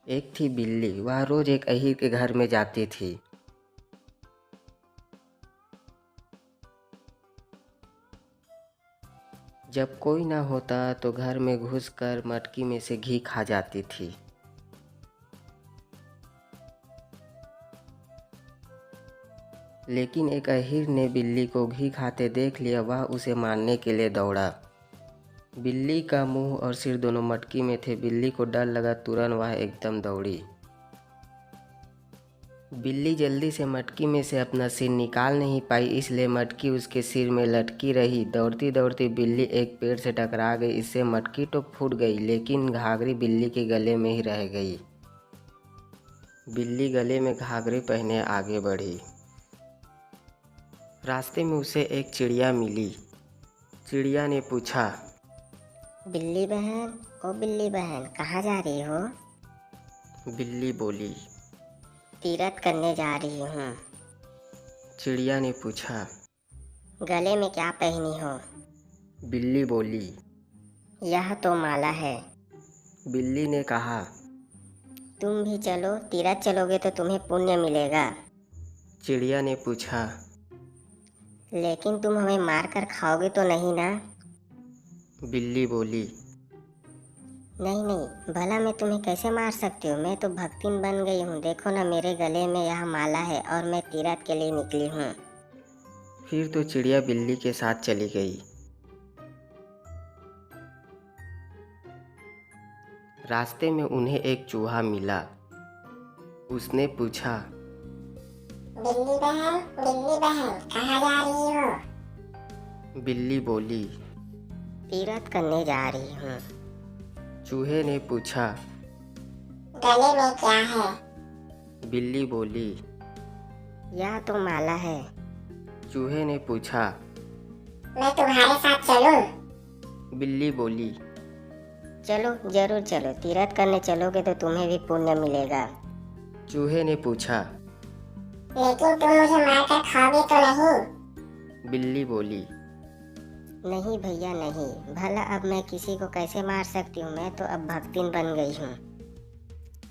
एक थी बिल्ली, वह रोज एक अहीर के घर में जाती थी। जब कोई ना होता तो घर में घुसकर मटकी में से घी खा जाती थी। लेकिन एक अहीर ने बिल्ली को घी खाते देख लिया। वह उसे मारने के लिए दौड़ा। बिल्ली का मुंह और सिर दोनों मटकी में थे। बिल्ली को डर लगा, तुरंत वह एकदम दौड़ी। बिल्ली जल्दी से मटकी में से अपना सिर निकाल नहीं पाई, इसलिए मटकी उसके सिर में लटकी रही। दौड़ती दौड़ती बिल्ली एक पेड़ से टकरा गई। इससे मटकी तो फूट गई, लेकिन घाघरी बिल्ली के गले में ही रह गई। बिल्ली गले में घाघरी पहने आगे बढ़ी। रास्ते में उसे एक चिड़िया मिली। चिड़िया ने पूछा, बिल्ली बहन, ओ बिल्ली बहन, कहाँ जा रही हो? बिल्ली बोली, तीरथ करने जा रही हूँ। चिड़िया ने पूछा, गले में क्या पहनी हो? बिल्ली बोली, यह तो माला है। बिल्ली ने कहा, तुम भी चलो, तीरथ चलोगे तो तुम्हें पुण्य मिलेगा। चिड़िया ने पूछा, लेकिन तुम हमें मार कर खाओगे तो नहीं ना? बिल्ली बोली, नहीं नहीं, भला मैं तुम्हें कैसे मार सकती हूँ? मैं तो भक्तिन बन गई हूँ। देखो ना, मेरे गले में यह माला है और मैं तीरथ के लिए निकली हूँ। फिर तो चिड़िया बिल्ली के साथ चली गई। रास्ते में उन्हें एक चूहा मिला। उसने पूछा, बिल्ली बहन, कहाँ जा रही हो? बिल्ली बोली, तीरथ करने जा रही हूँ। चूहे ने पूछा, गले में क्या है? बिल्ली बोली, यह तो माला है। चूहे ने पूछा, मैं तुम्हारे साथ चलूं? बिल्ली बोली, चलो, जरूर चलो। तीरथ करने चलोगे तो तुम्हें भी पुण्य मिलेगा। चूहे ने पूछा, लेकिन तुम मुझे मारकर खाओगे तो नहीं? बिल्ली बोली, नहीं भैया नहीं, भला अब मैं किसी को कैसे मार सकती हूँ? मैं तो अब भक्तिन बन गई हूँ।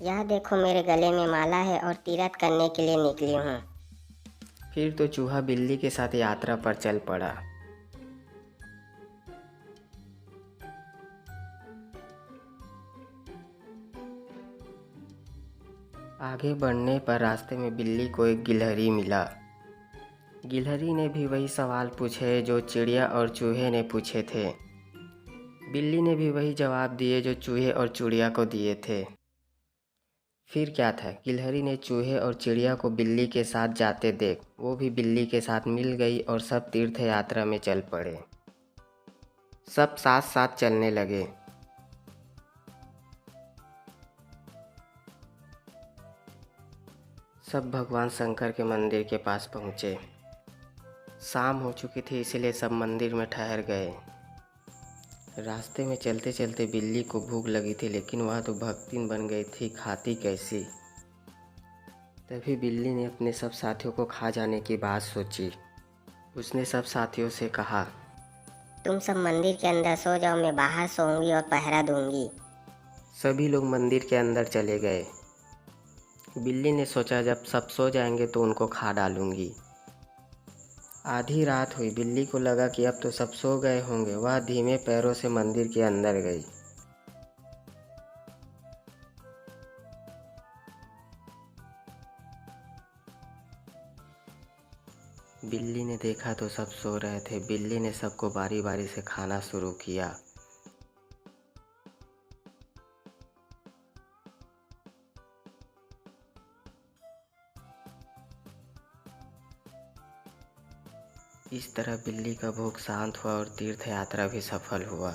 यह देखो, मेरे गले में माला है और तीरथ करने के लिए निकली हूँ। फिर तो चूहा बिल्ली के साथ यात्रा पर चल पड़ा। आगे बढ़ने पर रास्ते में बिल्ली को एक गिलहरी मिला। गिलहरी ने भी वही सवाल पूछे जो चिड़िया और चूहे ने पूछे थे। बिल्ली ने भी वही जवाब दिए जो चूहे और चिड़िया को दिए थे। फिर क्या था, गिलहरी ने चूहे और चिड़िया को बिल्ली के साथ जाते देख वो भी बिल्ली के साथ मिल गई और सब तीर्थ यात्रा में चल पड़े। सब साथ साथ चलने लगे। सब भगवान शंकर के मंदिर के पास पहुँचे। शाम हो चुकी थी, इसलिए सब मंदिर में ठहर गए। रास्ते में चलते चलते बिल्ली को भूख लगी थी, लेकिन वह तो भक्तिन बन गई थी, खाती कैसी। तभी बिल्ली ने अपने सब साथियों को खा जाने की बात सोची। उसने सब साथियों से कहा, तुम सब मंदिर के अंदर सो जाओ, मैं बाहर सोऊंगी और पहरा दूंगी। सभी लोग मंदिर के अंदर चले गए। बिल्ली ने सोचा जब सब सो जाएंगे तो उनको खा डालूंगी। आधी रात हुई। बिल्ली को लगा कि अब तो सब सो गए होंगे। वह धीमे पैरों से मंदिर के अंदर गई। बिल्ली ने देखा तो सब सो रहे थे। बिल्ली ने सबको बारी बारी से खाना शुरू किया। इस तरह बिल्ली का भूख शांत हुआ और तीर्थ यात्रा भी सफल हुआ।